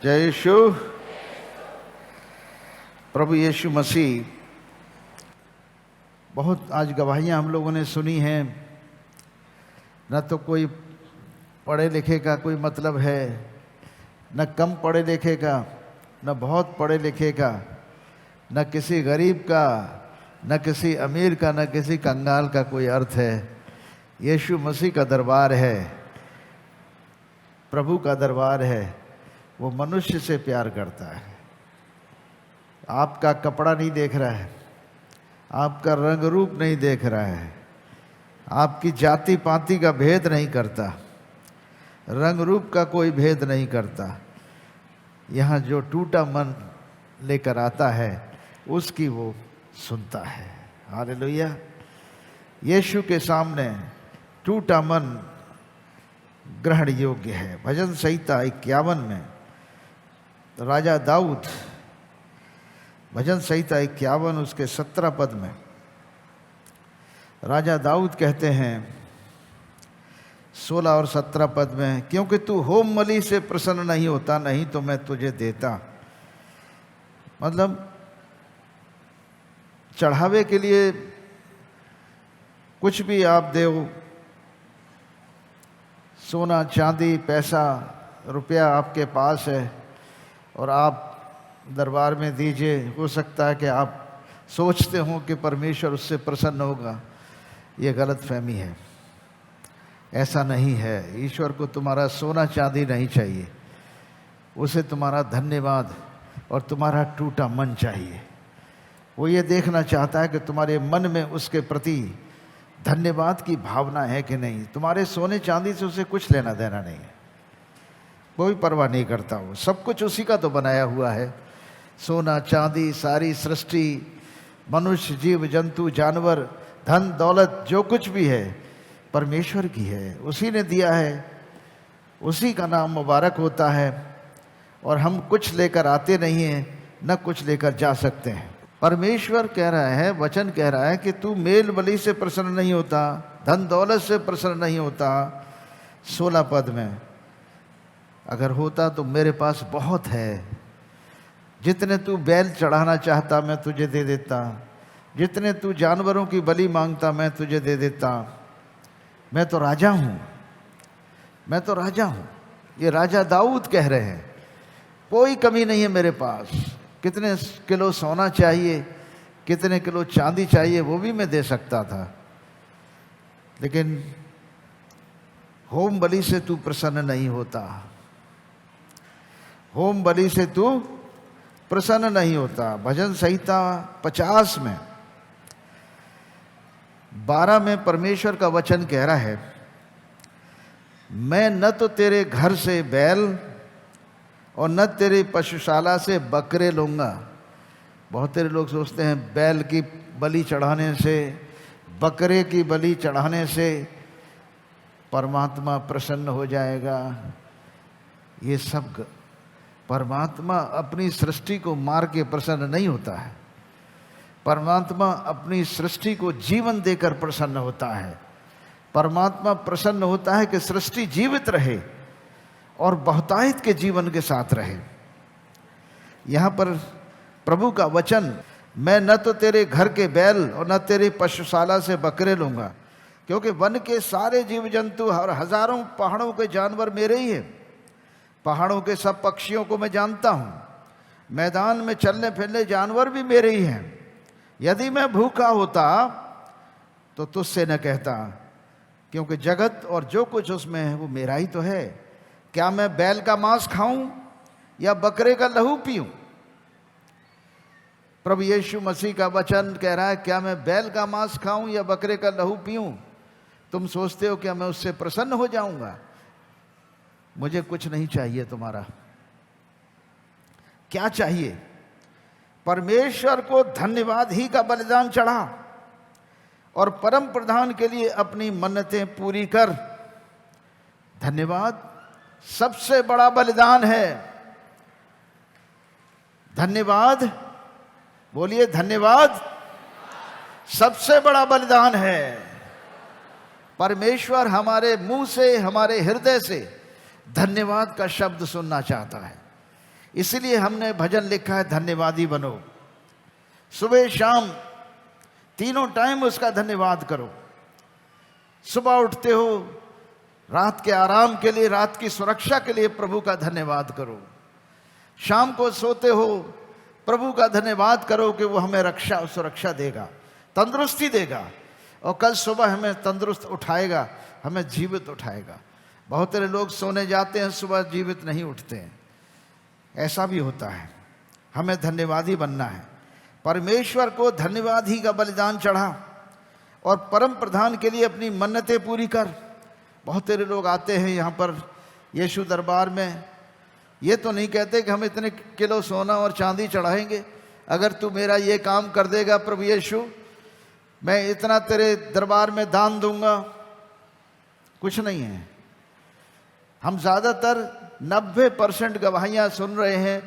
जय यीशु। प्रभु यीशु मसीह, बहुत आज गवाहियाँ हम लोगों ने सुनी हैं। न तो कोई पढ़े लिखे का कोई मतलब है, न कम पढ़े लिखे का, न बहुत पढ़े लिखे का, न किसी गरीब का, न किसी अमीर का, न किसी कंगाल का कोई अर्थ है। यीशु मसीह का दरबार है, प्रभु का दरबार है। वो मनुष्य से प्यार करता है। आपका कपड़ा नहीं देख रहा है, आपका रंग रूप नहीं देख रहा है, आपकी जाति पाति का भेद नहीं करता, रंग रूप का कोई भेद नहीं करता। यहाँ जो टूटा मन लेकर आता है उसकी वो सुनता है। हालेलुया। यीशु के सामने टूटा मन ग्रहण योग्य है। भजन संहिता 51 में राजा दाऊद, भजन संहिता 51 उसके 17 पद में राजा दाऊद कहते हैं 16 और 17 पद में, क्योंकि तू होम बलि से प्रसन्न नहीं होता, नहीं तो मैं तुझे देता। मतलब चढ़ावे के लिए कुछ भी आप देव, सोना चांदी पैसा रुपया आपके पास है और आप दरबार में दीजिए। हो सकता है कि आप सोचते हो कि परमेश्वर उससे प्रसन्न होगा। ये गलत फहमी है, ऐसा नहीं है। ईश्वर को तुम्हारा सोना चांदी नहीं चाहिए, उसे तुम्हारा धन्यवाद और तुम्हारा टूटा मन चाहिए। वो ये देखना चाहता है कि तुम्हारे मन में उसके प्रति धन्यवाद की भावना है कि नहीं। तुम्हारे सोने चांदी से उसे कुछ लेना देना नहीं है, कोई परवाह नहीं करता। वो सब कुछ उसी का तो बनाया हुआ है। सोना चांदी, सारी सृष्टि, मनुष्य, जीव जंतु, जानवर, धन दौलत, जो कुछ भी है परमेश्वर की है, उसी ने दिया है, उसी का नाम मुबारक होता है। और हम कुछ लेकर आते नहीं हैं, न कुछ लेकर जा सकते हैं। परमेश्वर कह रहा है, वचन कह रहा है कि तू मेल बलि से प्रसन्न नहीं होता, धन दौलत से प्रसन्न नहीं होता। 16 पद में, अगर होता तो मेरे पास बहुत है। जितने तू बैल चढ़ाना चाहता मैं तुझे दे देता, जितने तू जानवरों की बलि मांगता मैं तुझे दे देता। मैं तो राजा हूँ, मैं तो राजा हूँ। ये राजा दाऊद कह रहे हैं, कोई कमी नहीं है मेरे पास। कितने किलो सोना चाहिए, कितने किलो चांदी चाहिए, वो भी मैं दे सकता था, लेकिन होम बलि से तू प्रसन्न नहीं होता। होम बलि से तू प्रसन्न नहीं होता। भजन संहिता 50 में 12 में परमेश्वर का वचन कह रहा है, मैं न तो तेरे घर से बैल और न तेरी पशुशाला से बकरे लूँगा। बहुत सारे लोग सोचते हैं बैल की बलि चढ़ाने से, बकरे की बलि चढ़ाने से परमात्मा प्रसन्न हो जाएगा। ये सब परमात्मा अपनी सृष्टि को मार के प्रसन्न नहीं होता है। परमात्मा अपनी सृष्टि को जीवन देकर प्रसन्न होता है। परमात्मा प्रसन्न होता है कि सृष्टि जीवित रहे और बहुतायत के जीवन के साथ रहे। यहाँ पर प्रभु का वचन, मैं न तो तेरे घर के बैल और न तेरी पशुशाला से बकरे लूँगा, क्योंकि वन के सारे जीव जंतु और हजारों पहाड़ों के जानवर मेरे ही हैं। पहाड़ों के सब पक्षियों को मैं जानता हूँ, मैदान में चलने फिरने जानवर भी मेरे ही हैं। यदि मैं भूखा होता तो तुझसे न कहता, क्योंकि जगत और जो कुछ उसमें है वो मेरा ही तो है। क्या मैं बैल का मांस खाऊं या बकरे का लहू पीऊं? प्रभु यीशु मसीह का वचन कह रहा है, क्या मैं बैल का मांस खाऊं या बकरे का लहू पीऊं? तुम सोचते हो क्या मैं उससे प्रसन्न हो जाऊंगा? मुझे कुछ नहीं चाहिए तुम्हारा। क्या चाहिए? परमेश्वर को धन्यवाद ही का बलिदान चढ़ा और परम प्रधान के लिए अपनी मन्नतें पूरी कर। धन्यवाद सबसे बड़ा बलिदान है। धन्यवाद, बोलिए धन्यवाद सबसे बड़ा बलिदान है। परमेश्वर हमारे मुंह से, हमारे हृदय से धन्यवाद का शब्द सुनना चाहता है। इसीलिए हमने भजन लिखा है, धन्यवादी बनो। सुबह शाम तीनों टाइम उसका धन्यवाद करो। सुबह उठते हो, रात के आराम के लिए, रात की सुरक्षा के लिए प्रभु का धन्यवाद करो। शाम को सोते हो, प्रभु का धन्यवाद करो कि वो हमें रक्षा और सुरक्षा देगा, तंदुरुस्ती देगा, और कल सुबह हमें तंदुरुस्त उठाएगा, हमें जीवित उठाएगा। बहुत सारे लोग सोने जाते हैं, सुबह जीवित नहीं उठते हैं। ऐसा भी होता है। हमें धन्यवादी बनना है। परमेश्वर को धन्यवाद ही का बलिदान चढ़ा और परम प्रधान के लिए अपनी मन्नतें पूरी कर। बहुत सारे लोग आते हैं यहाँ पर यीशु दरबार में, ये तो नहीं कहते कि हम इतने किलो सोना और चांदी चढ़ाएंगे, अगर तू मेरा ये काम कर देगा प्रभु यीशु, मैं इतना तेरे दरबार में दान दूंगा। कुछ नहीं है। हम ज़्यादातर 90% गवाहियाँ सुन रहे हैं,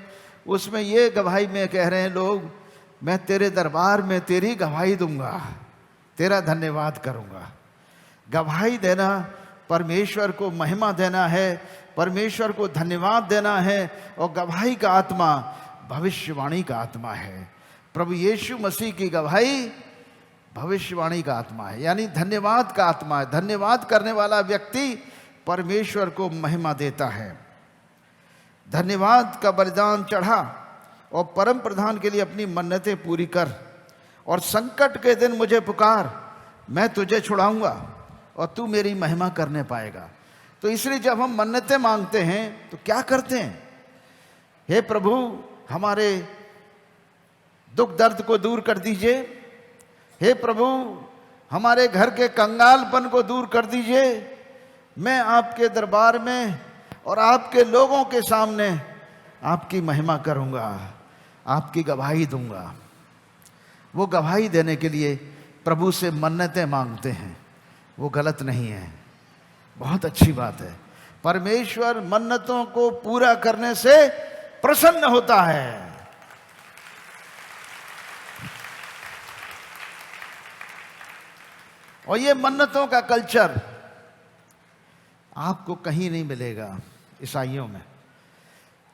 उसमें ये गवाही में कह रहे हैं लोग, मैं तेरे दरबार में तेरी गवाही दूंगा, तेरा धन्यवाद करूंगा। गवाही देना परमेश्वर को महिमा देना है, परमेश्वर को धन्यवाद देना है। और गवाही का आत्मा भविष्यवाणी का आत्मा है। प्रभु यीशु मसीह की गवाही भविष्यवाणी का आत्मा है, यानी धन्यवाद का आत्मा है। धन्यवाद करने वाला व्यक्ति परमेश्वर को महिमा देता है। धन्यवाद का बलिदान चढ़ा और परम प्रधान के लिए अपनी मन्नतें पूरी कर, और संकट के दिन मुझे पुकार, मैं तुझे छुड़ाऊंगा और तू मेरी महिमा करने पाएगा। तो इसलिए जब हम मन्नतें मांगते हैं तो क्या करते हैं? हे प्रभु, हमारे दुख दर्द को दूर कर दीजिए। हे प्रभु, हमारे घर के कंगालपन को दूर कर दीजिए। मैं आपके दरबार में और आपके लोगों के सामने आपकी महिमा करूंगा, आपकी गवाही दूंगा। वो गवाही देने के लिए प्रभु से मन्नतें मांगते हैं, वो गलत नहीं है, बहुत अच्छी बात है। परमेश्वर मन्नतों को पूरा करने से प्रसन्न होता है। और ये मन्नतों का कल्चर आपको कहीं नहीं मिलेगा ईसाइयों में।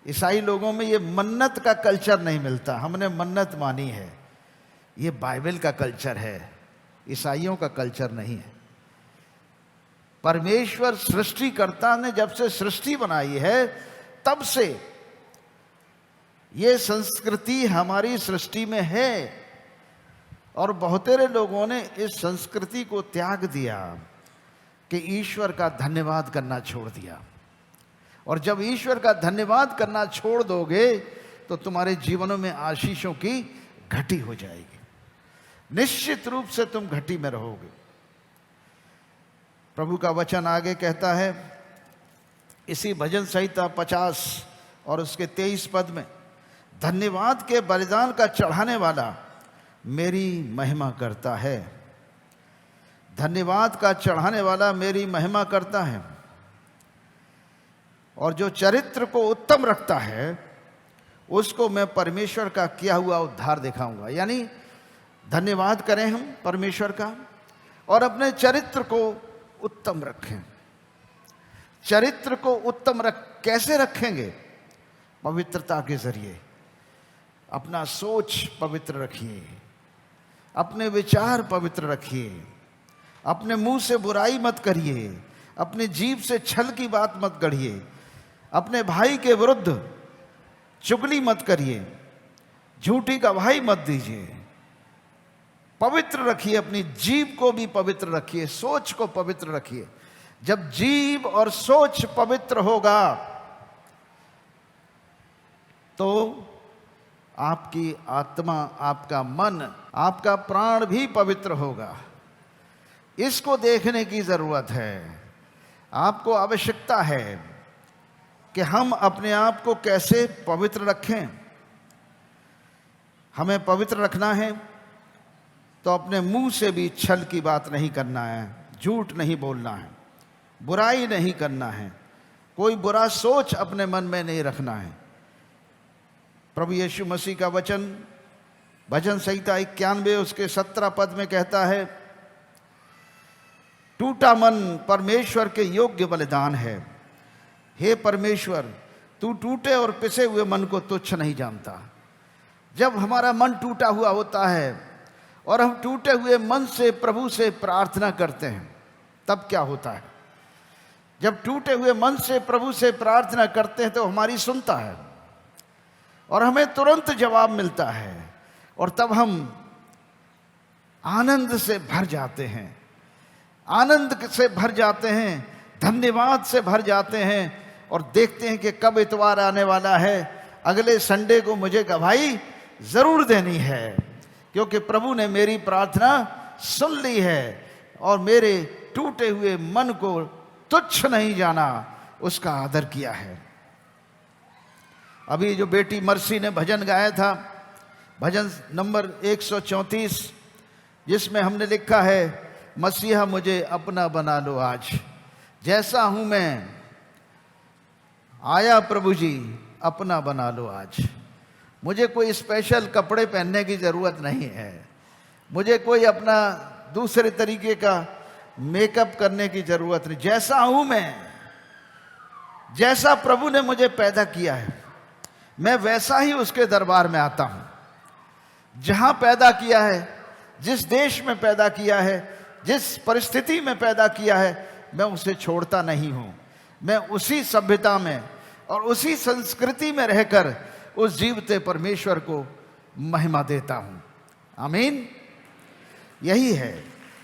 ईसाई लोगों में ये मन्नत का कल्चर नहीं मिलता। हमने मन्नत मानी है, ये बाइबल का कल्चर है, ईसाइयों का कल्चर नहीं है। परमेश्वर सृष्टिकर्ता ने जब से सृष्टि बनाई है तब से ये संस्कृति हमारी सृष्टि में है, और बहुतेरे लोगों ने इस संस्कृति को त्याग दिया कि ईश्वर का धन्यवाद करना छोड़ दिया। और जब ईश्वर का धन्यवाद करना छोड़ दोगे तो तुम्हारे जीवनों में आशीषों की घटी हो जाएगी। निश्चित रूप से तुम घटी में रहोगे। प्रभु का वचन आगे कहता है इसी भजन संहिता 50 और उसके 23 पद में, धन्यवाद के बलिदान का चढ़ाने वाला मेरी महिमा करता है। धन्यवाद का चढ़ाने वाला मेरी महिमा करता है। और जो चरित्र को उत्तम रखता है उसको मैं परमेश्वर का किया हुआ उद्धार दिखाऊंगा। यानी धन्यवाद करें हम परमेश्वर का और अपने चरित्र को उत्तम रखें। चरित्र को उत्तम कैसे रखेंगे? पवित्रता के जरिए। अपना सोच पवित्र रखिए, अपने विचार पवित्र रखिए, अपने मुंह से बुराई मत करिए, अपने जीभ से छल की बात मत गढ़िए, अपने भाई के विरुद्ध चुगली मत करिए, झूठी गवाही मत दीजिए। पवित्र रखिए, अपनी जीभ को भी पवित्र रखिए, सोच को पवित्र रखिए। जब जीभ और सोच पवित्र होगा तो आपकी आत्मा, आपका मन, आपका प्राण भी पवित्र होगा। इसको देखने की जरूरत है। आपको आवश्यकता है कि हम अपने आप को कैसे पवित्र रखें। हमें पवित्र रखना है तो अपने मुंह से भी छल की बात नहीं करना है, झूठ नहीं बोलना है, बुराई नहीं करना है, कोई बुरा सोच अपने मन में नहीं रखना है। प्रभु यीशु मसीह का वचन भजन संहिता 91 उसके 17 पद में कहता है, टूटा मन परमेश्वर के योग्य बलिदान है। हे परमेश्वर, तू टूटे और पिसे हुए मन को तुच्छ नहीं जानता। जब हमारा मन टूटा हुआ होता है और हम टूटे हुए मन से प्रभु से प्रार्थना करते हैं, तब क्या होता है? जब टूटे हुए मन से प्रभु से प्रार्थना करते हैं तो हमारी सुनता है और हमें तुरंत जवाब मिलता है, और तब हम आनंद से भर जाते हैं, आनंद से भर जाते हैं, धन्यवाद से भर जाते हैं, और देखते हैं कि कब इतवार आने वाला है, अगले संडे को मुझे गवाही जरूर देनी है, क्योंकि प्रभु ने मेरी प्रार्थना सुन ली है और मेरे टूटे हुए मन को तुच्छ नहीं जाना, उसका आदर किया है। अभी जो बेटी मर्सी ने भजन गाया था, भजन नंबर 134, जिसमें हमने लिखा है, मसीहा मुझे अपना बना लो आज, जैसा हूं मैं आया प्रभु जी अपना बना लो आज। मुझे कोई स्पेशल कपड़े पहनने की ज़रूरत नहीं है, मुझे कोई अपना दूसरे तरीके का मेकअप करने की ज़रूरत नहीं। जैसा हूं मैं, जैसा प्रभु ने मुझे पैदा किया है, मैं वैसा ही उसके दरबार में आता हूं। जहां पैदा किया है, जिस देश में पैदा किया है, जिस परिस्थिति में पैदा किया है, मैं उसे छोड़ता नहीं हूं। मैं उसी सभ्यता में और उसी संस्कृति में रहकर उस जीवते परमेश्वर को महिमा देता हूं। आमीन। यही है,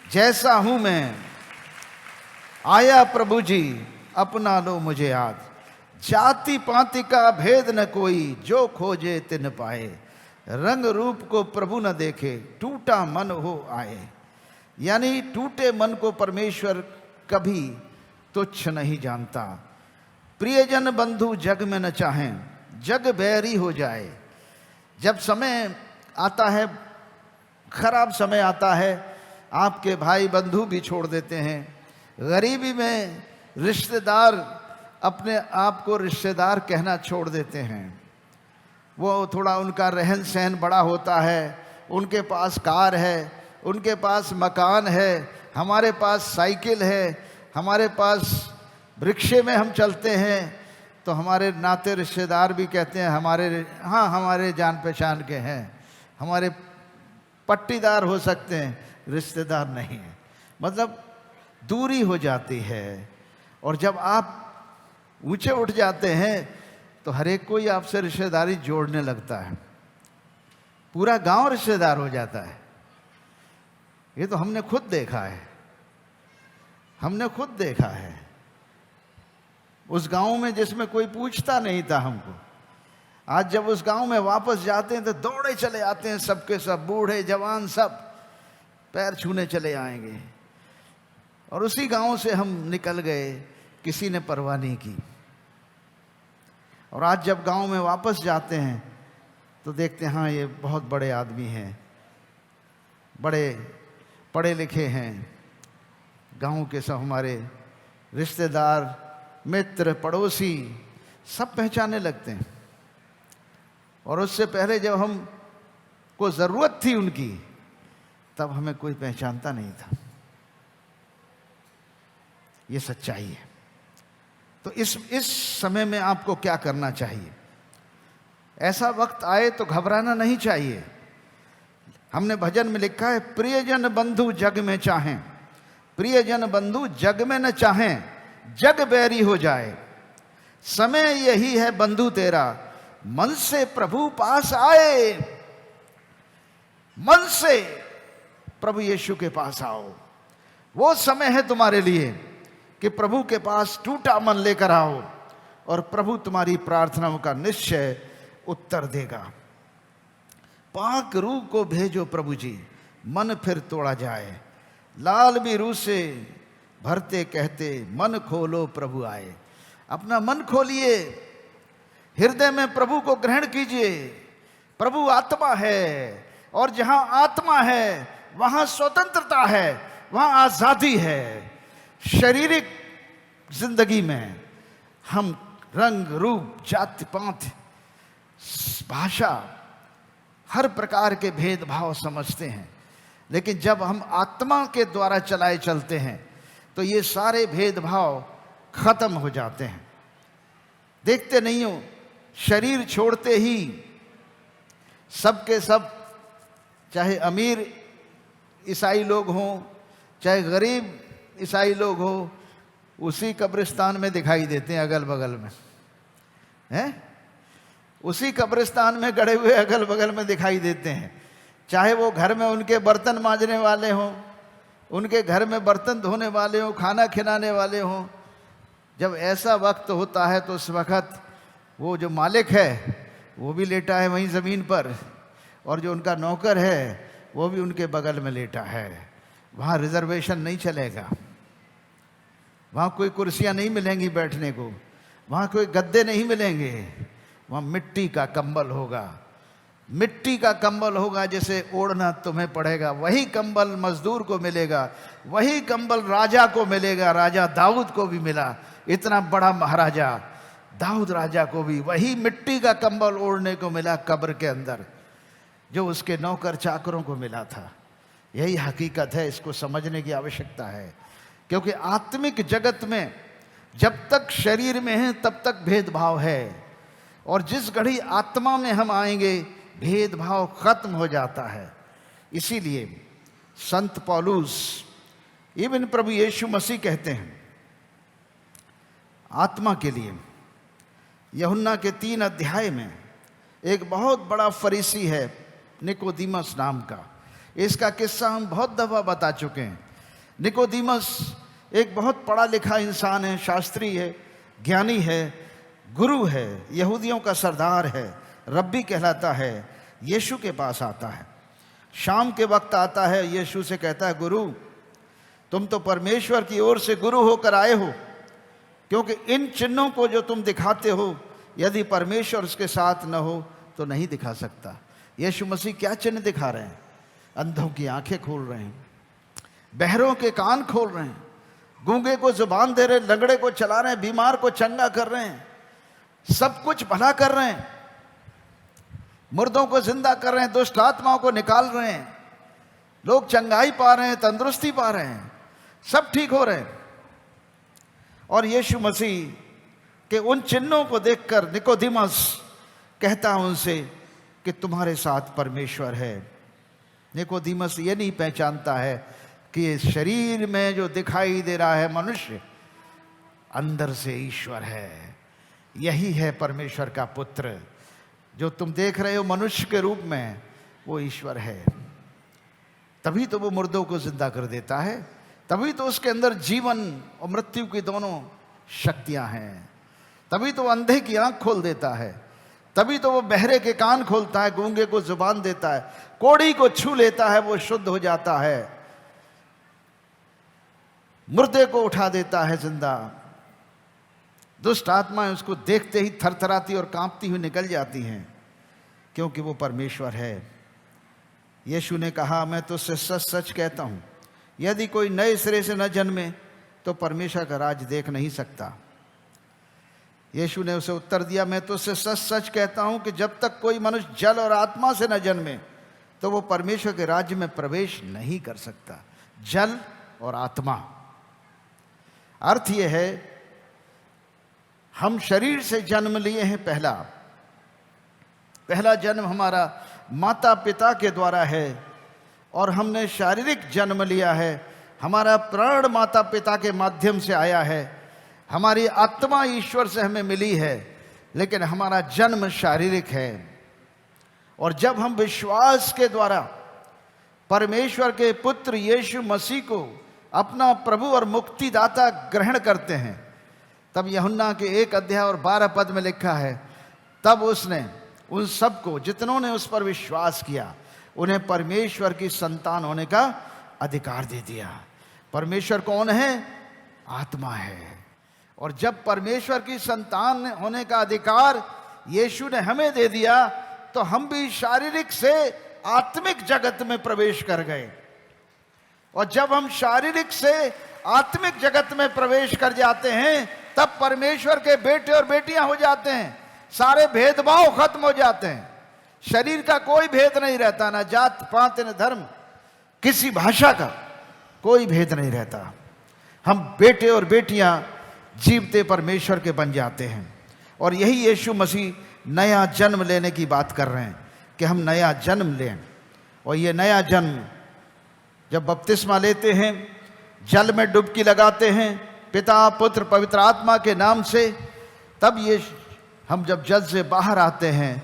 जैसा हूं मैं आया प्रभु जी अपना लो मुझे आज। जाति पाति का भेद न कोई, जो खोजे तिन पाए। रंग रूप को प्रभु न देखे, टूटा मन हो आए। यानी टूटे मन को परमेश्वर कभी तुच्छ नहीं जानता। प्रियजन बंधु जग में न चाहें, जग बैरी हो जाए। जब समय आता है, खराब समय आता है, आपके भाई बंधु भी छोड़ देते हैं। गरीबी में रिश्तेदार अपने आप को रिश्तेदार कहना छोड़ देते हैं। वो थोड़ा उनका रहन सहन बड़ा होता है, उनके पास कार है, उनके पास मकान है, हमारे पास साइकिल है, हमारे पास रिक्शे में हम चलते हैं, तो हमारे नाते रिश्तेदार भी कहते हैं हमारे जान पहचान के हैं, हमारे पट्टीदार हो सकते हैं, रिश्तेदार नहीं है। मतलब दूरी हो जाती है। और जब आप ऊंचे उठ जाते हैं तो हर एक कोई आपसे रिश्तेदारी जोड़ने लगता है, पूरा गांव रिश्तेदार हो जाता है। ये तो हमने खुद देखा है, हमने खुद देखा है। उस गांव में जिसमें कोई पूछता नहीं था हमको, आज जब उस गांव में वापस जाते हैं तो दौड़े चले आते हैं, सबके सब, बूढ़े जवान सब पैर छूने चले आएंगे। और उसी गांव से हम निकल गए, किसी ने परवाह नहीं की। और आज जब गांव में वापस जाते हैं तो देखते हैं हाँ ये बहुत बड़े आदमी हैं, बड़े पढ़े लिखे हैं। गांव के सब हमारे रिश्तेदार, मित्र, पड़ोसी सब पहचानने लगते हैं। और उससे पहले जब हमको ज़रूरत थी उनकी, तब हमें कोई पहचानता नहीं था। ये सच्चाई है। तो इस समय में आपको क्या करना चाहिए? ऐसा वक्त आए तो घबराना नहीं चाहिए। हमने भजन में लिखा है, प्रियजन बंधु जग में चाहें, प्रियजन बंधु जग में न चाहें, जग बैरी हो जाए। समय यही है बंधु तेरा, मन से प्रभु पास आए। मन से प्रभु यीशु के पास आओ। वो समय है तुम्हारे लिए कि प्रभु के पास टूटा मन लेकर आओ, और प्रभु तुम्हारी प्रार्थनाओं का निश्चय उत्तर देगा। पाक रूह को भेजो प्रभु जी, मन फिर तोड़ा जाए। लाल भी रूह से भरते कहते, मन खोलो प्रभु आए। अपना मन खोलिए, हृदय में प्रभु को ग्रहण कीजिए। प्रभु आत्मा है, और जहां आत्मा है वहां स्वतंत्रता है, वहां आजादी है। शारीरिक जिंदगी में हम रंग रूप, जाति पात, भाषा, हर प्रकार के भेदभाव समझते हैं, लेकिन जब हम आत्मा के द्वारा चलाए चलते हैं तो ये सारे भेदभाव खत्म हो जाते हैं। देखते नहीं हो, शरीर छोड़ते ही सब के सब, चाहे अमीर ईसाई लोग हों चाहे गरीब ईसाई लोग हो, उसी कब्रिस्तान में दिखाई देते हैं अगल बगल में, हैं? उसी कब्रिस्तान में गड़े हुए अगल बगल में दिखाई देते हैं। चाहे वो घर में उनके बर्तन मांजने वाले हों, उनके घर में बर्तन धोने वाले हों, खाना खिलाने वाले हों। जब ऐसा वक्त होता है तो उस वक्त वो जो मालिक है वो भी लेटा है वहीं ज़मीन पर, और जो उनका नौकर है वो भी उनके बगल में लेटा है। वहाँ रिजर्वेशन नहीं चलेगा, वहाँ कोई कुर्सियाँ नहीं मिलेंगी बैठने को, वहाँ कोई गद्दे नहीं मिलेंगे, वहाँ मिट्टी का कंबल होगा। मिट्टी का कंबल होगा जिसे ओढ़ना तुम्हें पड़ेगा। वही कंबल मजदूर को मिलेगा, वही कंबल राजा को मिलेगा। राजा दाऊद को भी मिला, इतना बड़ा महाराजा दाऊद राजा को भी वही मिट्टी का कंबल ओढ़ने को मिला कब्र के अंदर, जो उसके नौकर चाकरों को मिला था। यही हकीकत है, इसको समझने की आवश्यकता है। क्योंकि आत्मिक जगत में जब तक शरीर में है तब तक भेदभाव है, और जिस घड़ी आत्मा में हम आएंगे भेदभाव खत्म हो जाता है। इसीलिए संत पौलुस, इवन प्रभु यीशु मसीह कहते हैं आत्मा के लिए, यूहन्ना के 3 अध्याय में एक बहुत बड़ा फरीसी है निकोदेमस नाम का। इसका किस्सा हम बहुत दफा बता चुके हैं। निकोदेमस एक बहुत पढ़ा लिखा इंसान है, शास्त्री है, ज्ञानी है, गुरु है, यहूदियों का सरदार है, रब्बी कहलाता है। यीशु के पास आता है, शाम के वक्त आता है, यीशु से कहता है, गुरु तुम तो परमेश्वर की ओर से गुरु होकर आए हो, क्योंकि इन चिन्हों को जो तुम दिखाते हो यदि परमेश्वर उसके साथ न हो तो नहीं दिखा सकता। यीशु मसीह क्या चिन्ह दिखा रहे हैं? अंधों की आंखें खोल रहे हैं, बहरों के कान खोल रहे हैं, गूंगे को जुबान दे रहे हैं, लंगड़े को चला रहे हैं, बीमार को चंगा कर रहे हैं, सब कुछ भला कर रहे हैं, मुर्दों को जिंदा कर रहे हैं, दुष्ट आत्माओं को निकाल रहे हैं, लोग चंगाई पा रहे हैं, तंदुरुस्ती पा रहे हैं, सब ठीक हो रहे हैं। और यीशु मसीह के उन चिन्हों को देखकर निकोदेमस कहता है उनसे कि तुम्हारे साथ परमेश्वर है। निकोदेमस ये नहीं पहचानता है कि ये शरीर में जो दिखाई दे रहा है मनुष्य, अंदर से ईश्वर है। यही है परमेश्वर का पुत्र। जो तुम देख रहे हो मनुष्य के रूप में, वो ईश्वर है। तभी तो वो मुर्दों को जिंदा कर देता है, तभी तो उसके अंदर जीवन और मृत्यु की दोनों शक्तियां हैं, तभी तो वो अंधे की आंख खोल देता है, तभी तो वो बहरे के कान खोलता है, गूंगे को जुबान देता है, कोढ़ी को छू लेता है, वो शुद्ध हो जाता है, मुर्दे को उठा देता है जिंदा। दुष्ट आत्माएं उसको देखते ही थरथराती और कांपती हुई निकल जाती हैं, क्योंकि वो परमेश्वर है। यीशु ने कहा, मैं तुझसे सच सच कहता हूं, यदि कोई नए सिरे से न जन्मे तो परमेश्वर का राज देख नहीं सकता। यीशु ने उसे उत्तर दिया, मैं तुझसे सच सच कहता हूं कि जब तक कोई मनुष्य जल और आत्मा से न जन्मे तो वो परमेश्वर के राज्य में प्रवेश नहीं कर सकता। जल और आत्मा, अर्थ यह है हम शरीर से जन्म लिए हैं। पहला जन्म हमारा माता पिता के द्वारा है, और हमने शारीरिक जन्म लिया है। हमारा प्राण माता पिता के माध्यम से आया है, हमारी आत्मा ईश्वर से हमें मिली है, लेकिन हमारा जन्म शारीरिक है। और जब हम विश्वास के द्वारा परमेश्वर के पुत्र यीशु मसीह को अपना प्रभु और मुक्तिदाता ग्रहण करते हैं, तब यूहन्ना के 1 अध्याय और 12 पद में लिखा है, तब उसने उन सबको जितनों ने उस पर विश्वास किया उन्हें परमेश्वर की संतान होने का अधिकार दे दिया। परमेश्वर कौन है? आत्मा है। और जब परमेश्वर की संतान होने का अधिकार यीशु ने हमें दे दिया, तो हम भी शारीरिक से आत्मिक जगत में प्रवेश कर गए। और जब हम शारीरिक से आत्मिक जगत में प्रवेश कर जाते हैं, तब परमेश्वर के बेटे और बेटियां हो जाते हैं। सारे भेदभाव खत्म हो जाते हैं। शरीर का कोई भेद नहीं रहता, ना जात पात न धर्म, किसी भाषा का कोई भेद नहीं रहता। हम बेटे और बेटियां जीवते परमेश्वर के बन जाते हैं। और यही यीशु मसीह नया जन्म लेने की बात कर रहे हैं कि हम नया जन्म लें। और ये नया जन्म जब बपतिस्मा लेते हैं, जल में डुबकी लगाते हैं पिता पुत्र पवित्र आत्मा के नाम से, तब ये हम जब जल से बाहर आते हैं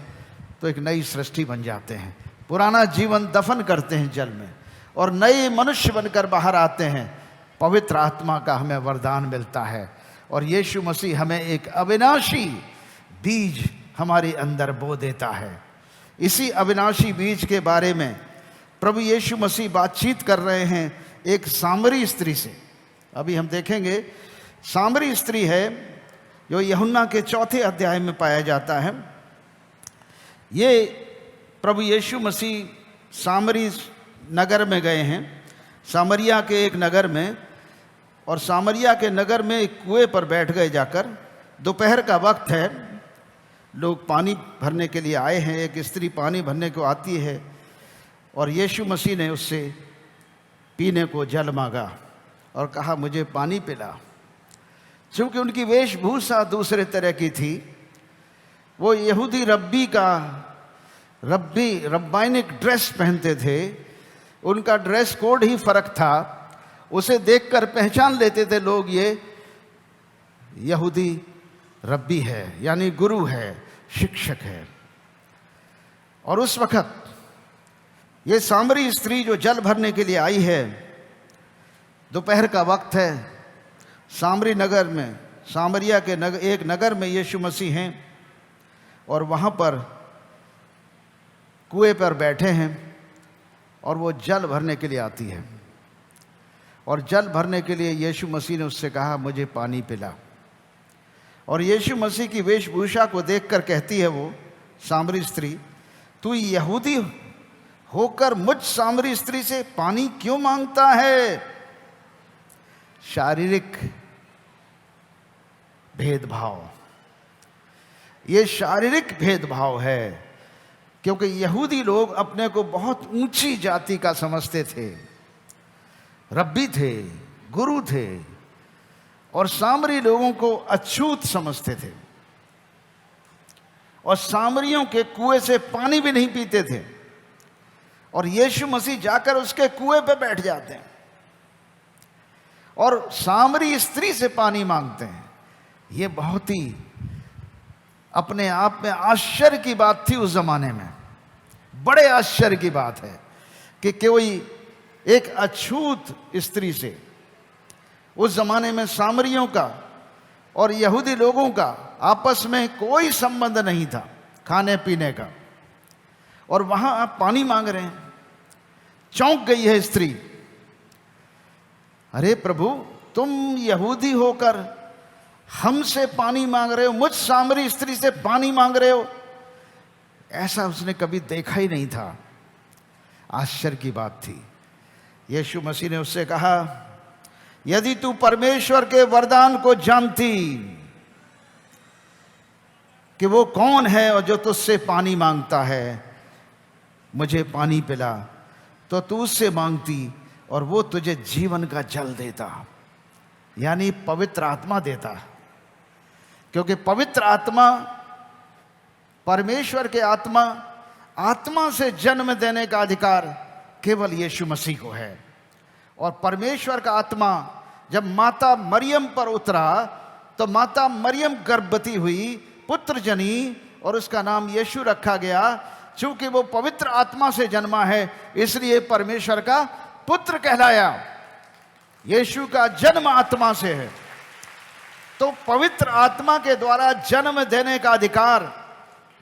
तो एक नई सृष्टि बन जाते हैं। पुराना जीवन दफन करते हैं जल में और नए मनुष्य बनकर बाहर आते हैं। पवित्र आत्मा का हमें वरदान मिलता है और यीशु मसीह हमें एक अविनाशी बीज हमारे अंदर बो देता है। इसी अविनाशी बीज के बारे में प्रभु यीशु मसीह बातचीत कर रहे हैं एक सामरी स्त्री से। अभी हम देखेंगे, सामरी स्त्री है जो यूहन्ना के 4 अध्याय में पाया जाता है। ये प्रभु यीशु मसीह सामरी नगर में गए हैं, सामरिया के एक नगर में, और सामरिया के नगर में एक कुएं पर बैठ गए जाकर। दोपहर का वक्त है, लोग पानी भरने के लिए आए हैं। एक स्त्री पानी भरने को आती है और यीशु मसीह ने उससे पीने को जल मांगा और कहा मुझे पानी पिला। चूँकि उनकी वेशभूषा दूसरे तरह की थी, वो यहूदी रब्बाइनिक ड्रेस पहनते थे, उनका ड्रेस कोड ही फर्क था। उसे देखकर पहचान लेते थे लोग, ये यहूदी रब्बी है, यानी गुरु है, शिक्षक है। और उस वक्त ये सामरी स्त्री जो जल भरने के लिए आई है, दोपहर का वक्त है, सामरी नगर में, सामरिया के एक नगर में यीशु मसीह हैं और वहाँ पर कुएं पर बैठे हैं और वो जल भरने के लिए आती है। और जल भरने के लिए यीशु मसीह ने उससे कहा मुझे पानी पिला। और यीशु मसीह की वेशभूषा को देखकर कहती है वो सामरी स्त्री, तू यहूदी होकर मुझ सामरी स्त्री से पानी क्यों मांगता है? शारीरिक भेदभाव, ये शारीरिक भेदभाव है, क्योंकि यहूदी लोग अपने को बहुत ऊंची जाति का समझते थे, रब्बी थे, गुरु थे, और सामरी लोगों को अछूत समझते थे और सामरियों के कुएं से पानी भी नहीं पीते थे। और यीशु मसीह जाकर उसके कुएं पे बैठ जाते हैं और सामरी स्त्री से पानी मांगते हैं। ये बहुत ही अपने आप में आश्चर्य की बात थी उस जमाने में। बड़े आश्चर्य की बात है कि कोई एक अछूत स्त्री से, उस जमाने में सामरियों का और यहूदी लोगों का आपस में कोई संबंध नहीं था खाने पीने का, और वहां आप पानी मांग रहे हैं। चौंक गई है स्त्री, अरे प्रभु, तुम यहूदी होकर हमसे पानी मांग रहे हो, मुझ सामरी स्त्री से पानी मांग रहे हो? ऐसा उसने कभी देखा ही नहीं था। आश्चर्य की बात थी। यीशु मसीह ने उससे कहा, यदि तू परमेश्वर के वरदान को जानती कि वो कौन है और जो तुझसे पानी मांगता है, मुझे पानी पिला, तो तू उससे मांगती और वो तुझे जीवन का जल देता, यानी पवित्र आत्मा देता। क्योंकि पवित्र आत्मा, परमेश्वर के आत्मा, आत्मा से जन्म देने का अधिकार केवल यीशु मसीह को है। और परमेश्वर का आत्मा जब माता मरियम पर उतरा तो माता मरियम गर्भवती हुई, पुत्र जनी, और उसका नाम यीशु रखा गया। चूंकि वो पवित्र आत्मा से जन्मा है, इसलिए परमेश्वर का पुत्र कहलाया। यीशु का जन्म आत्मा से है। तो पवित्र आत्मा के द्वारा जन्म देने का अधिकार,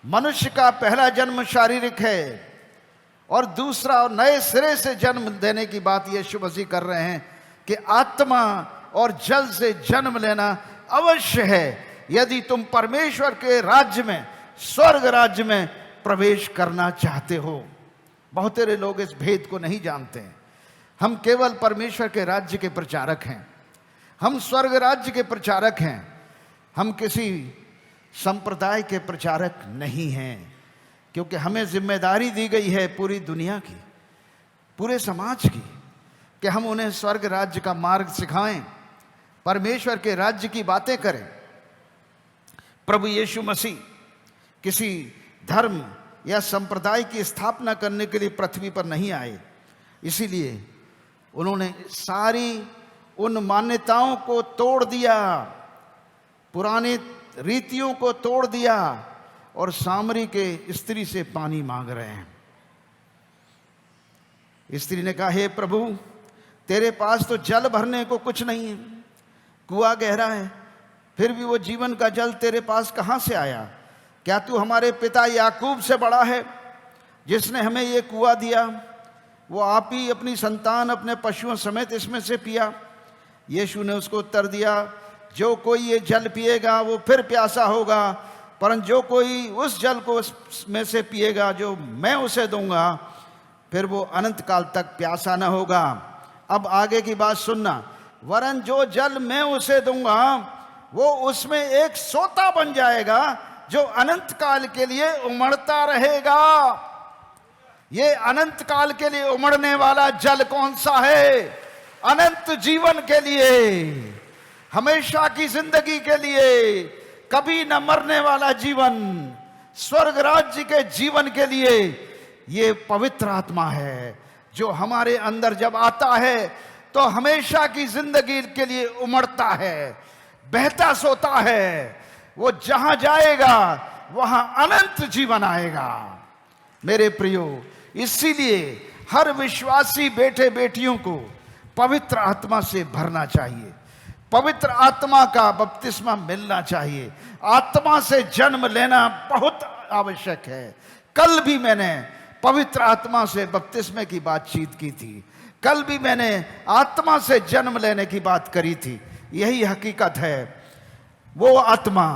मनुष्य का पहला जन्म शारीरिक है और दूसरा और नए सिरे से जन्म देने की बात यीशु मसीह कर रहे हैं कि आत्मा और जल से जन्म लेना अवश्य है यदि तुम परमेश्वर के राज्य में, स्वर्ग राज्य में प्रवेश करना चाहते हो। बहुत सारे लोग इस भेद को नहीं जानते हैं। हम केवल परमेश्वर के राज्य के प्रचारक हैं, हम स्वर्ग राज्य के प्रचारक हैं, हम किसी संप्रदाय के प्रचारक नहीं हैं। क्योंकि हमें जिम्मेदारी दी गई है पूरी दुनिया की, पूरे समाज की, कि हम उन्हें स्वर्ग राज्य का मार्ग सिखाएं, परमेश्वर के राज्य की बातें करें। प्रभु यीशु मसीह किसी धर्म या संप्रदाय की स्थापना करने के लिए पृथ्वी पर नहीं आए, इसीलिए उन्होंने सारी उन मान्यताओं को तोड़ दिया, पुराने रीतियों को तोड़ दिया और सामरी के स्त्री से पानी मांग रहे हैं। स्त्री ने कहा, हे प्रभु, तेरे पास तो जल भरने को कुछ नहीं है, कुआं गहरा है, फिर भी वो जीवन का जल तेरे पास कहां से आया? क्या तू हमारे पिता याकूब से बड़ा है, जिसने हमें ये कुआं दिया? वो आप ही अपनी संतान अपने पशुओं समेत इसमें से पिया। यीशु ने उसको उत्तर दिया, जो कोई ये जल पिएगा वो फिर प्यासा होगा, परंतु जो कोई उस जल को में से पिएगा जो मैं उसे दूंगा, फिर वो अनंत काल तक प्यासा न होगा। अब आगे की बात सुनना। वरन जो जल मैं उसे दूंगा वो उसमें एक सोता बन जाएगा जो अनंत काल के लिए उमड़ता रहेगा। ये अनंत काल के लिए उमड़ने वाला जल कौन सा है? अनंत जीवन के लिए, हमेशा की जिंदगी के लिए, कभी न मरने वाला जीवन, स्वर्ग राज्य के जीवन के लिए। ये पवित्र आत्मा है जो हमारे अंदर जब आता है तो हमेशा की जिंदगी के लिए उमड़ता है, बहता सोता है। वो जहां जाएगा वहां अनंत जीवन आएगा। मेरे प्रियो, इसीलिए हर विश्वासी बेटे बेटियों को पवित्र आत्मा से भरना चाहिए, पवित्र आत्मा का बपतिस्मा मिलना चाहिए। आत्मा से जन्म लेना बहुत आवश्यक है। कल भी मैंने पवित्र आत्मा से बपतिस्मे की बातचीत की थी, कल भी मैंने आत्मा से जन्म लेने की बात करी थी। यही हकीकत है। वो आत्मा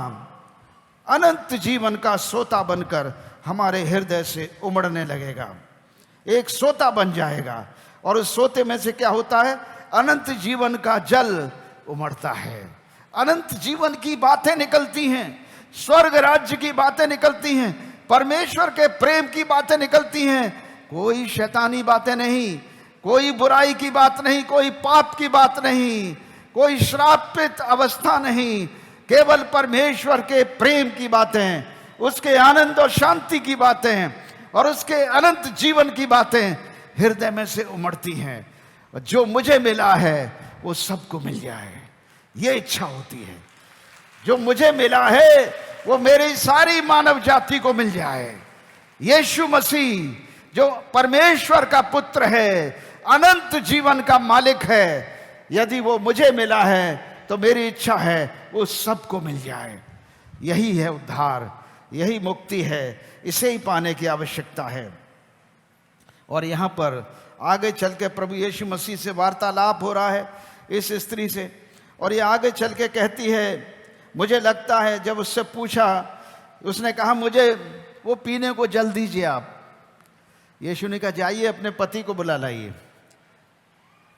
अनंत जीवन का सोता बनकर हमारे हृदय से उमड़ने लगेगा, एक सोता बन जाएगा। और उस सोते में से क्या होता है? अनंत जीवन का जल उमड़ता है। अनंत जीवन की बातें निकलती हैं, स्वर्ग राज्य की बातें निकलती हैं, परमेश्वर के प्रेम की बातें निकलती हैं। कोई शैतानी बातें नहीं, कोई बुराई की बात नहीं, कोई पाप की बात नहीं, कोई श्रापित अवस्था नहीं, केवल परमेश्वर के प्रेम की बातें, उसके आनंद और शांति की बातें और उसके अनंत जीवन की बातें हृदय में से उमड़ती हैं। जो मुझे मिला है वो सबको मिल जाए, ये इच्छा होती है। जो मुझे मिला है वो मेरी सारी मानव जाति को मिल जाए। यीशु मसीह जो परमेश्वर का पुत्र है, अनंत जीवन का मालिक है, यदि वो मुझे मिला है तो मेरी इच्छा है वो सबको मिल जाए। यही है उद्धार, यही मुक्ति है, इसे ही पाने की आवश्यकता है। और यहां पर आगे चल के प्रभु यीशु मसीह से वार्तालाप हो रहा है इस स्त्री से, और ये आगे चल के कहती है, मुझे लगता है, जब उससे पूछा, उसने कहा मुझे वो पीने को जल दीजिए आप। यीशु ने कहा, जाइए अपने पति को बुला लाइए,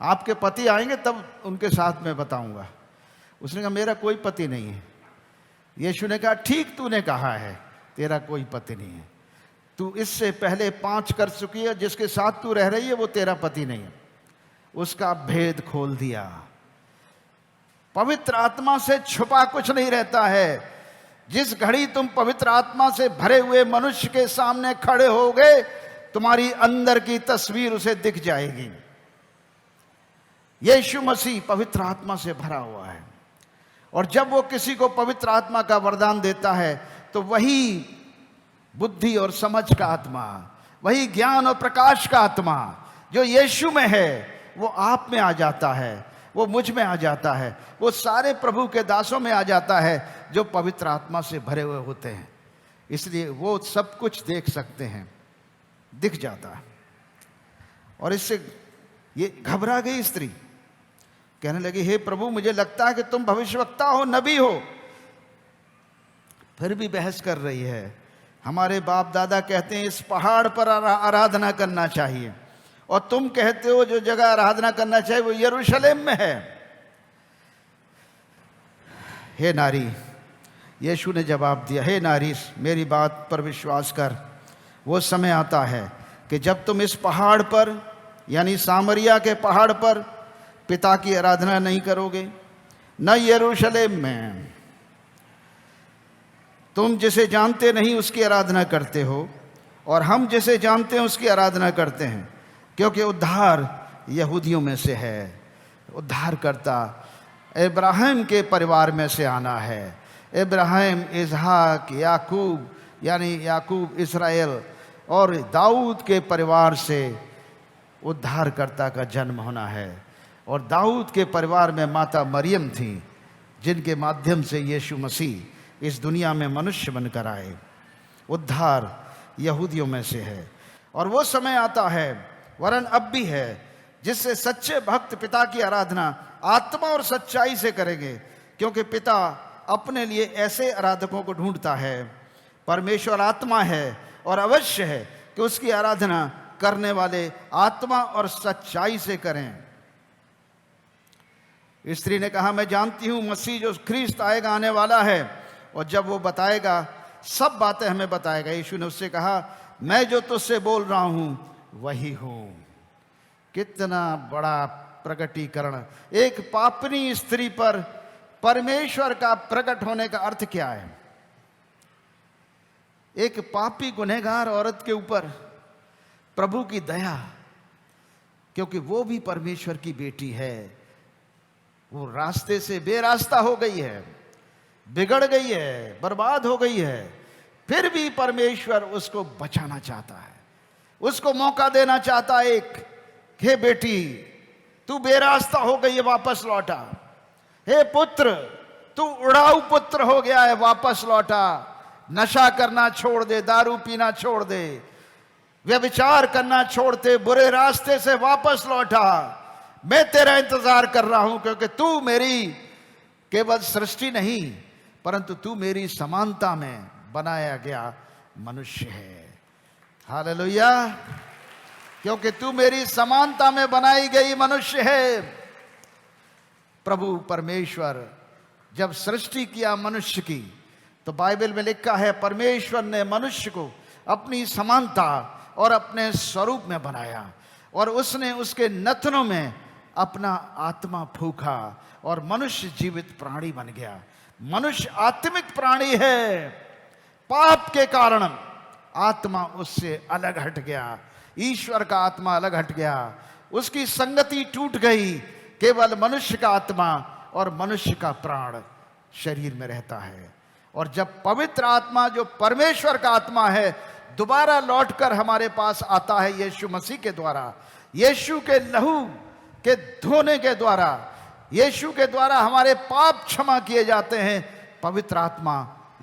आपके पति आएंगे तब उनके साथ मैं बताऊंगा। उसने कहा, मेरा कोई पति नहीं है। यीशु ने कहा, ठीक तूने कहा है, तेरा कोई पति नहीं है। तू इससे पहले 5 कर चुकी है, जिसके साथ तू रह रही है वो तेरा पति नहीं है। उसका भेद खोल दिया। पवित्र आत्मा से छुपा कुछ नहीं रहता है। जिस घड़ी तुम पवित्र आत्मा से भरे हुए मनुष्य के सामने खड़े होगे, तुम्हारी अंदर की तस्वीर उसे दिख जाएगी। यीशु मसीह पवित्र आत्मा से भरा हुआ है, और जब वो किसी को पवित्र आत्मा का वरदान देता है तो वही बुद्धि और समझ का आत्मा, वही ज्ञान और प्रकाश का आत्मा जो यीशु में है वो आप में आ जाता है, वो मुझ में आ जाता है, वो सारे प्रभु के दासों में आ जाता है जो पवित्र आत्मा से भरे हुए होते हैं। इसलिए वो सब कुछ देख सकते हैं, दिख जाता है। और इससे ये घबरा गई स्त्री, कहने लगी, हे प्रभु, मुझे लगता है कि तुम भविष्यवक्ता हो, नबी हो। फिर भी बहस कर रही है। हमारे बाप दादा कहते हैं इस पहाड़ पर आराधना करना चाहिए, और तुम कहते हो जो जगह आराधना करना चाहिए वो यरूशलेम में है। हे नारी, यीशु ने जवाब दिया, हे नारी, मेरी बात पर विश्वास कर। वो समय आता है कि जब तुम इस पहाड़ पर, यानी सामरिया के पहाड़ पर, पिता की आराधना नहीं करोगे, न यरूशलेम में। तुम जिसे जानते नहीं उसकी आराधना करते हो, और हम जिसे जानते हैं उसकी आराधना करते हैं, क्योंकि उद्धार यहूदियों में से है। उद्धारकर्ता इब्राहिम के परिवार में से आना है। इब्राहिम, इसहाक, याकूब यानी याकूब इस्राएल और दाऊद के परिवार से उद्धारकर्ता का जन्म होना है। और दाऊद के परिवार में माता मरियम थी, जिनके माध्यम से यीशु मसीह इस दुनिया में मनुष्य बनकर आए। उद्धार यहूदियों में से है। और वो समय आता है, वरन अब भी है, जिससे सच्चे भक्त पिता की आराधना आत्मा और सच्चाई से करेंगे, क्योंकि पिता अपने लिए ऐसे आराधकों को ढूंढता है। परमेश्वर आत्मा है और अवश्य है कि उसकी आराधना करने वाले आत्मा और सच्चाई से करें। स्त्री ने कहा, मैं जानती हूं मसीह जो ख्रीस्त आएगा, आने वाला है, और जब वो बताएगा सब बातें हमें बताएगा। यीशु ने उससे कहा, मैं जो तुझसे बोल रहा हूं वही हूं। कितना बड़ा प्रकटीकरण! एक पापनी स्त्री पर परमेश्वर का प्रकट होने का अर्थ क्या है? एक पापी गुनहगार औरत के ऊपर प्रभु की दया, क्योंकि वो भी परमेश्वर की बेटी है। वो रास्ते से बेरास्ता हो गई है, बिगड़ गई है, बर्बाद हो गई है, फिर भी परमेश्वर उसको बचाना चाहता है, उसको मौका देना चाहता है। एक, हे बेटी, तू बेरास्ता हो गई है, वापस लौटा। हे पुत्र, तू उड़ाऊ पुत्र हो गया है, वापस लौटा। नशा करना छोड़ दे, दारू पीना छोड़ दे, व्यभिचार करना छोड़ दे, बुरे रास्ते से वापस लौटा। मैं तेरा इंतजार कर रहा हूं, क्योंकि तू मेरी केवल सृष्टि नहीं, परंतु तू मेरी समानता में बनाया गया मनुष्य है। हालेलुया! क्योंकि तू मेरी समानता में बनाई गई मनुष्य है। प्रभु परमेश्वर जब सृष्टि किया मनुष्य की, तो बाइबल में लिखा है, परमेश्वर ने मनुष्य को अपनी समानता और अपने स्वरूप में बनाया, और उसने उसके नथनों में अपना आत्मा फूंका, और मनुष्य जीवित प्राणी बन गया। मनुष्य आत्मिक प्राणी है। पाप के कारण आत्मा उससे अलग हट गया, ईश्वर का आत्मा अलग हट गया, उसकी संगति टूट गई। केवल मनुष्य का आत्मा और मनुष्य का प्राण शरीर में रहता है। और जब पवित्र आत्मा, जो परमेश्वर का आत्मा है, दोबारा लौटकर हमारे पास आता है यीशु मसीह के द्वारा, यीशु के लहू के धोने के द्वारा, यीशु के द्वारा हमारे पाप क्षमा किए जाते हैं, पवित्र आत्मा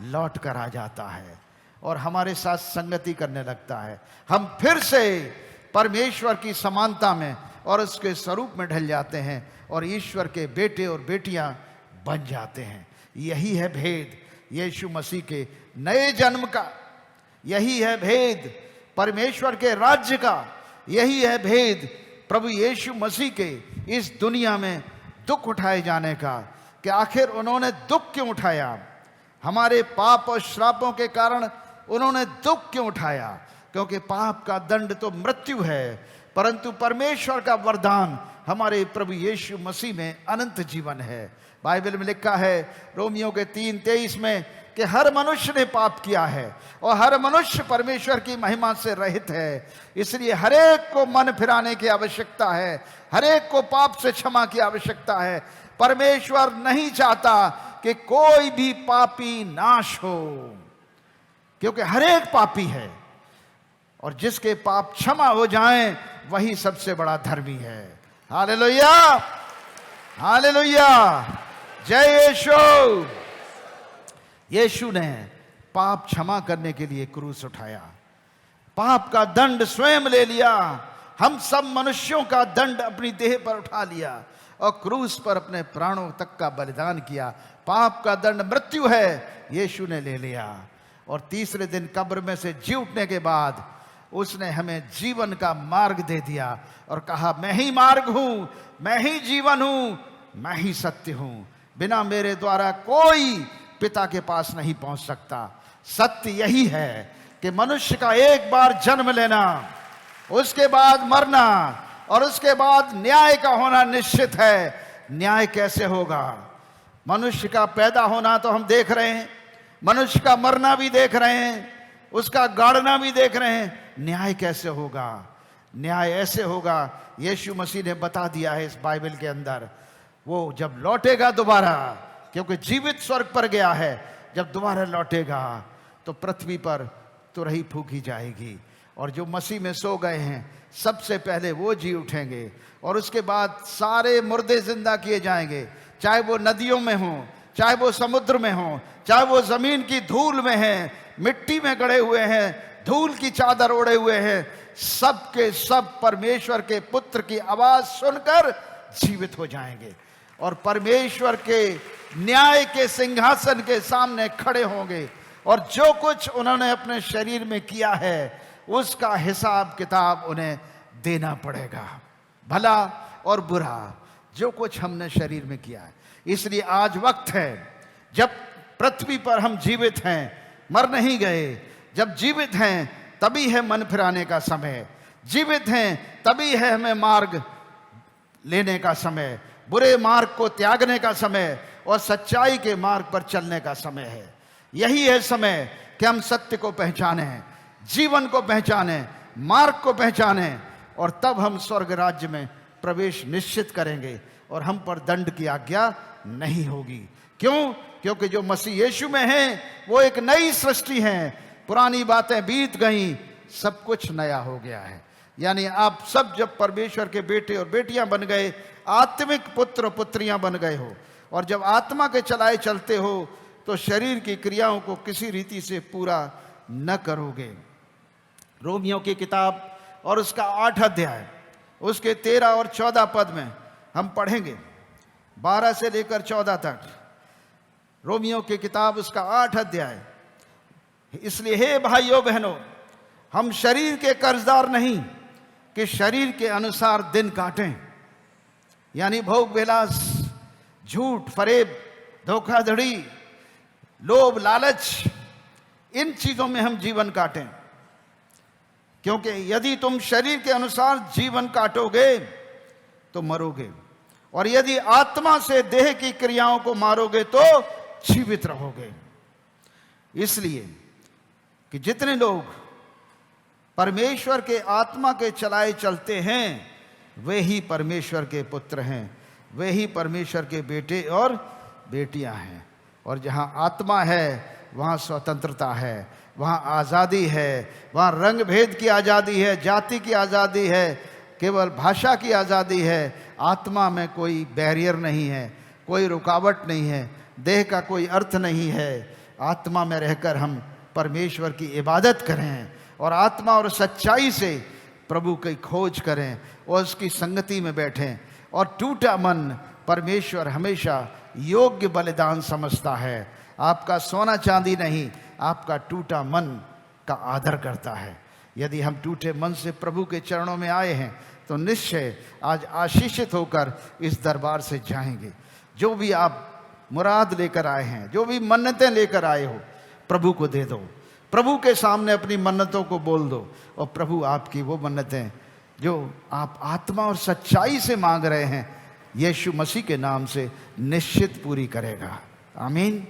लौट कर आ जाता है और हमारे साथ संगति करने लगता है। हम फिर से परमेश्वर की समानता में और उसके स्वरूप में ढल जाते हैं और ईश्वर के बेटे और बेटियां बन जाते हैं। यही है भेद यीशु मसीह के नए जन्म का, यही है भेद परमेश्वर के राज्य का, यही है भेद प्रभु यीशु मसीह के इस दुनिया में दुख उठाए जाने का, कि आखिर उन्होंने दुख क्यों उठाया। हमारे पाप और श्रापों के कारण उन्होंने दुख क्यों उठाया, क्योंकि पाप का दंड तो मृत्यु है, परंतु परमेश्वर का वरदान हमारे प्रभु यीशु मसीह में अनंत जीवन है। बाइबल में लिखा है रोमियो के 3:23 में कि हर मनुष्य ने पाप किया है और हर मनुष्य परमेश्वर की महिमा से रहित है। इसलिए हरेक को मन फिराने की आवश्यकता है, हरेक को पाप से क्षमा की आवश्यकता है। परमेश्वर नहीं चाहता कि कोई भी पापी नाश हो, क्योंकि हरेक पापी है और जिसके पाप क्षमा हो जाएं वही सबसे बड़ा धर्मी है। हालेलुया, हालेलुया, जय यीशु। यीशु ने पाप क्षमा करने के लिए क्रूस उठाया, पाप का दंड स्वयं ले लिया, हम सब मनुष्यों का दंड अपनी देह पर उठा लिया और क्रूस पर अपने प्राणों तक का बलिदान किया। पाप का दंड मृत्यु है, यीशु ने ले लिया और तीसरे दिन कब्र में से जी उठने के बाद उसने हमें जीवन का मार्ग दे दिया और कहा, मैं ही मार्ग हूं, मैं ही जीवन हूं, मैं ही सत्य हूं, बिना मेरे द्वारा कोई पिता के पास नहीं पहुंच सकता। सत्य यही है कि मनुष्य का एक बार जन्म लेना, उसके बाद मरना और उसके बाद न्याय का होना निश्चित है। न्याय कैसे होगा? मनुष्य का पैदा होना तो हम देख रहे हैं, मनुष्य का मरना भी देख रहे हैं, उसका गाड़ना भी देख रहे हैं। न्याय कैसे होगा? न्याय ऐसे होगा, यीशु मसीह ने बता दिया है इस बाइबल के अंदर। वो जब लौटेगा दोबारा, क्योंकि जीवित स्वर्ग पर गया है, जब दोबारा लौटेगा तो पृथ्वी पर तुरही फूकी जाएगी, और जो मसीह में सो गए हैं सबसे पहले वो जी उठेंगे, और उसके बाद सारे मुर्दे जिंदा किए जाएंगे, चाहे वो नदियों में हो, चाहे वो समुद्र में हो, चाहे वो जमीन की धूल में है, मिट्टी में गड़े हुए हैं, धूल की चादर ओढ़े हुए हैं, सब के सब परमेश्वर के पुत्र की आवाज सुनकर जीवित हो जाएंगे और परमेश्वर के न्याय के सिंहासन के सामने खड़े होंगे, और जो कुछ उन्होंने अपने शरीर में किया है उसका हिसाब किताब उन्हें देना पड़ेगा, भला और बुरा, जो कुछ हमने शरीर में किया है। इसलिए आज वक्त है, जब पृथ्वी पर हम जीवित हैं, मर नहीं गए, जब जीवित हैं तभी है मन फिराने का समय, जीवित हैं तभी है हमें मार्ग लेने का समय, बुरे मार्ग को त्यागने का समय और सच्चाई के मार्ग पर चलने का समय है। यही है समय कि हम सत्य को पहचानें, जीवन को पहचानें, मार्ग को पहचानें, और तब हम स्वर्ग राज्य में प्रवेश निश्चित करेंगे और हम पर दंड की आज्ञा नहीं होगी। क्यों? क्योंकि जो मसीह यीशु में हैं वो एक नई सृष्टि हैं, पुरानी बातें बीत गईं, सब कुछ नया हो गया है। यानी आप सब जब परमेश्वर के बेटे और बेटियां बन गए, आत्मिक पुत्र और पुत्रियां बन गए हो, और जब आत्मा के चलाए चलते हो तो शरीर की क्रियाओं को किसी रीति से पूरा न करोगे। रोमियों की किताब और उसका 8 अध्याय, उसके 13 और 14 पद में हम पढ़ेंगे, 12 से लेकर 14 तक। रोमियों की किताब उसका 8 अध्याय। इसलिए हे भाइयों बहनों, हम शरीर के कर्जदार नहीं कि शरीर के अनुसार दिन काटें। यानी भोग विलास, झूठ, फरेब, धोखाधड़ी, लोभ, लालच, इन चीजों में हम जीवन काटें। क्योंकि यदि तुम शरीर के अनुसार जीवन काटोगे तो मरोगे, और यदि आत्मा से देह की क्रियाओं को मारोगे तो जीवित रहोगे। इसलिए कि जितने लोग परमेश्वर के आत्मा के चलाए चलते हैं वे ही परमेश्वर के पुत्र हैं, वे ही परमेश्वर के बेटे और बेटियां हैं। और जहां आत्मा है वहां स्वतंत्रता है, वहां आज़ादी है, वहां रंग भेद की आज़ादी है, जाति की आज़ादी है, केवल भाषा की आज़ादी है। आत्मा में कोई बैरियर नहीं है, कोई रुकावट नहीं है, देह का कोई अर्थ नहीं है। आत्मा में रहकर हम परमेश्वर की इबादत करें और आत्मा और सच्चाई से प्रभु की खोज करें और उसकी संगति में बैठें। और टूटा मन परमेश्वर हमेशा योग्य बलिदान समझता है। आपका सोना चांदी नहीं, आपका टूटा मन का आदर करता है। यदि हम टूटे मन से प्रभु के चरणों में आए हैं तो निश्चय आज आशीषित होकर इस दरबार से जाएंगे। जो भी आप मुराद लेकर आए हैं, जो भी मन्नतें लेकर आए हो, प्रभु को दे दो, प्रभु के सामने अपनी मन्नतों को बोल दो, और प्रभु आपकी वो मन्नतें जो आप आत्मा और सच्चाई से मांग रहे हैं यीशु मसीह के नाम से निश्चित पूरी करेगा। आमीन।